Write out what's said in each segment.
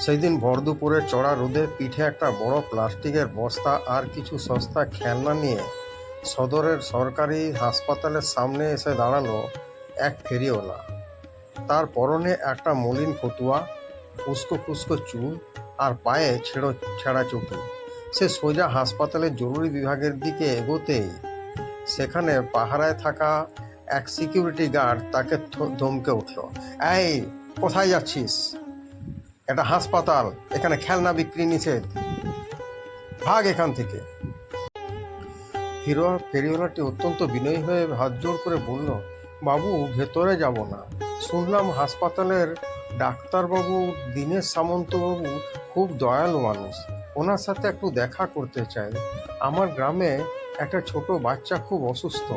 সেই দিন ভর দুপুরে চড়া রোদে পিঠে একটা বড় প্লাস্টিকের বস্তা আর কিছু সস্তা খেলনা নিয়ে সদরের সরকারি হাসপাতালের সামনে এসে দাঁড়ালো এক ফেরিওয়ালা। তার পরনে একটা মলিন ফতুয়া, উস্কো খুস্কো চুল আর পায়ে ছেঁড়া চটি। সে সোজা হাসপাতালের জরুরি বিভাগের দিকে এগোতেই সেখানে পাহারায় থাকা এক সিকিউরিটি গার্ড তাকে ধমকে উঠল। এই, কোথায় যাচ্ছিস? এটা হাসপাতাল, এখানে খেলনা বিক্রি নিষেধ, ভাগ এখান থেকে। ফেরিওয়ালাটি অত্যন্ত বিনয়ী হয়ে হাত জোড় করে বলল, বাবু, ভেতরে যাব না। শুনলাম হাসপাতালের ডাক্তারবাবু দীনেশ সামন্তবাবু খুব দয়ালু মানুষ, ওনার সাথে একটু দেখা করতে চাই। আমার গ্রামে একটা ছোট বাচ্চা খুব অসুস্থ।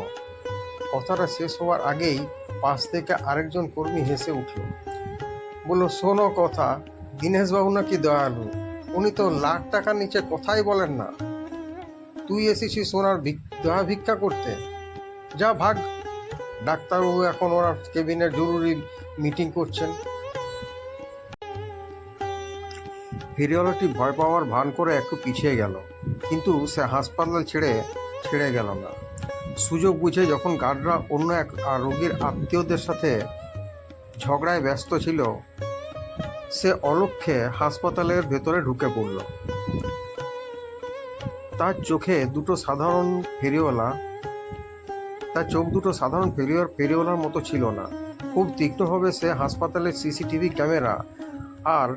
কথাটা শেষ হওয়ার আগেই পাশ থেকে আরেকজন কর্মী হেসে উঠল, বলল, শোনো কথা, দীনেশবাবু নাকি দয়ালু, উনি তো লাখ টাকার নিচে কথাই বলেন না। তুই এসেছিস ওনার দয়া ভিক্ষা করতে? যা ভাগ, ডাক্তারবাবু এখন ওনার কেবিনের জরুরি মিটিং করছেন। ফেরিওয়ালাটি ভয় পাওয়ার ভান করে একটু পিছিয়ে গেল, কিন্তু সে হাসপাতাল ছেড়ে গেল না। সুযোগ বুঝে যখন গার্ডরা অন্য এক রোগীর আত্মীয়দের সাথে ঝগড়ায় ব্যস্ত ছিল, সে অলক্ষ্যে হাসপাতালের ভেতরে ঢুকে পড়ল। তার চোখ দুটো সাধারণ ফেরিওয়ালার মতো ছিল না। খুব তীক্ষ্ণভাবে সে হাসপাতালের সিসিটিভি ক্যামেরা আর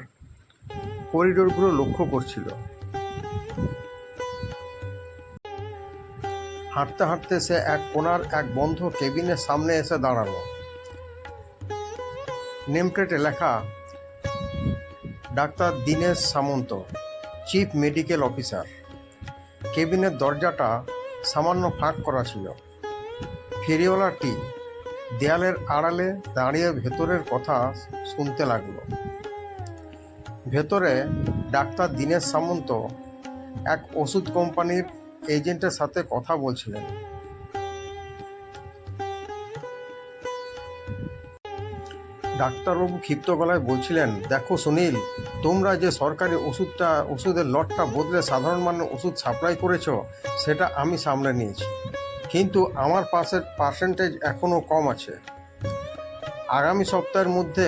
করিডোরগুলো লক্ষ্য করছিল। হাঁটতে হাঁটতে সে এক কোণার এক বন্ধ কেবিনের সামনে এসে দাঁড়ালো। নেমপ্লেটে লেখা, ডাক্তার দীনেশ সামন্ত, চিফ মেডিকেল অফিসার। কেবিনের দরজাটা সামান্য ফাঁক করা ছিল। ফেরিওয়ালাটি দেয়ালের আড়ালে দাঁড়িয়ে ভেতরের কথা শুনতে লাগলো। ভেতরে ডাক্তার দীনেশ সামন্ত এক ওষুধ কোম্পানির এজেন্টের সাথে কথা বলছিলেন। ডাক্তারবাবু ক্ষিপ্ত গলায় বলছিলেন, দেখো সুনীল, তোমরা যে সরকারি ওষুধের লটটা বদলে সাধারণ মানুষ ওষুধ সাপ্লাই করেছ, সেটা আমি সামলে নিয়েছি, কিন্তু আমার পার্সেন্টেজ এখনও কম আছে। আগামী সপ্তাহের মধ্যে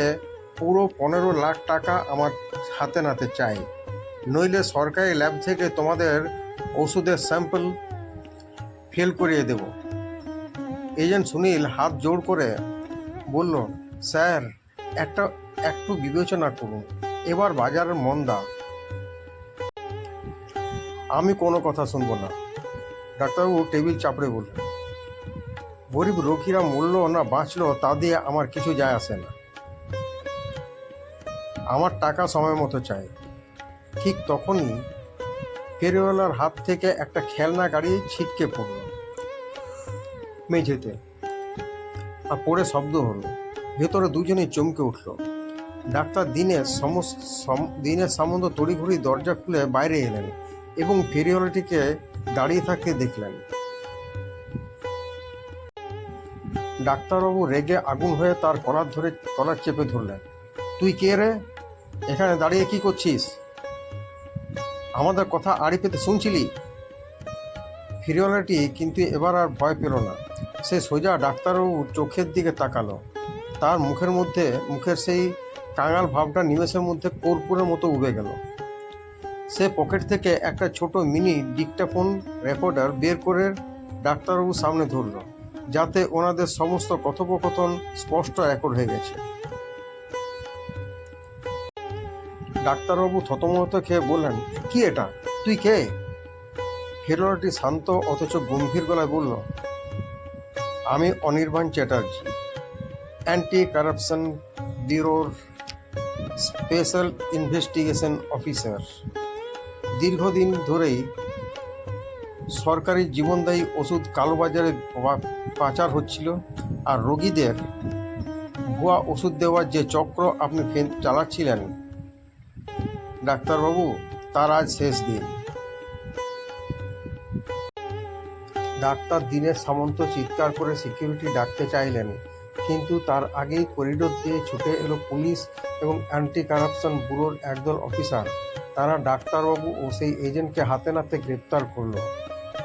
পুরো 15 লাখ টাকা আমার হাতে নাতে চাই, নইলে সরকারি ল্যাব থেকে তোমাদের ওষুধের স্যাম্পল ফেল করিয়ে দেব। এজেন্ট সুনীল হাত জোড় করে বলল, স্যার, একটু বিবেচনা করুন, এবার বাজারের মন্দা। আমি কোনো কথা শুনবো না, ডাক্তারবাবু টেবিল চাপড়ে বললেন। গরিব রোগীরা মরল না বাঁচল তা দিয়ে আমার কিছু যায় আসে না, আমার টাকা সময় মতো চাই। ঠিক তখনই ফেরিওয়ালার হাত থেকে একটা খেলনা গাড়ি ছিটকে পড়ল মেঝেতে, আর পড়ে শব্দ হলো। ভেতরে দুজনেই চমকে উঠল। ডাক্তার দীনেশ সামন্ত তড়িঘড়ি দরজা খুলে বাইরে এলেন এবং ফেরিওয়ালাটিকে দাঁড়িয়ে থাকতে দেখলেন। ডাক্তারবাবু রেগে আগুন হয়ে তার কলার চেপে ধরলেন। তুই কে রে? এখানে দাঁড়িয়ে কি করছিস? আমাদের কথা আড়ি পেতে শুনছিলি? ফেরিওয়ালাটি কিন্তু এবার আর ভয় পেল না। সে সোজা ডাক্তারবাবুর চোখের দিকে তাকালো। তার মুখের সেই কাঙাল ভাবটা নিমেষের মধ্যে কর্পূরের মতো উবে গেল। সে পকেট থেকে একটা ছোট মিনি ডিকটাফোন রেকর্ডার বের করে ডাক্তারবাবুর সামনে ধরল, যাতে ওনাদের সমস্ত কথোপকথন স্পষ্ট রেকর্ড হয়ে গেছে। ডাক্তারবাবু থতমত খেয়ে বললেন, কি এটা? তুই কে? ফেরিওয়ালাটি শান্ত অথচ গম্ভীর গলায় বলল, আমি অনির্বাণ চ্যাটার্জি, অ্যান্টি কারাপশন ব্যুরোর স্পেশাল ইনভেস্টিগেশন অফিসার। দীর্ঘদিন ধরেই সরকারি জীবনদায়ী ওষুধ কালোবাজারে পাচার হচ্ছিল, আর রোগীদের ভুয়া ওষুধ দেওয়ার যে চক্র আপনি চালাচ্ছিলেন ডাক্তারবাবু, তার আজ শেষ দিন। ডাক্তার দীনেশ সামন্ত চিৎকার করে সিকিউরিটি ডাকতে চাইলেন, কিন্তু তার আগেই করিডোর দিয়ে ছুটে এলো পুলিশ এবং অ্যান্টি কারাপশন ব্যুরোর একদল অফিসার। তারা ডাক্তারবাবু ও সেই এজেন্টকে হাতে নাতে গ্রেপ্তার করলো।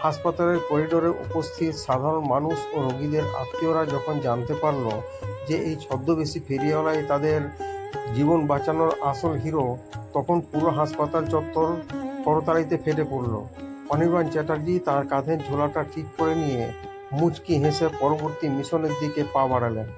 হাসপাতালের করিডোরে উপস্থিত সাধারণ মানুষ ও রোগীদের আত্মীয়রা যখন জানতে পারল যে এই ছদ্মবেশী ফেরিওয়ালাই তাদের জীবন বাঁচানোর আসল হিরো, তখন পুরো হাসপাতাল চত্বর করতালিতে ফেটে পড়ল। অনির্বাণ চ্যাটার্জি তার কাঁধের ঝোলাটা ঠিক করে নিয়ে মুচকি হেসে পরবর্তী মিশনের দিকে পা বাড়ালেন।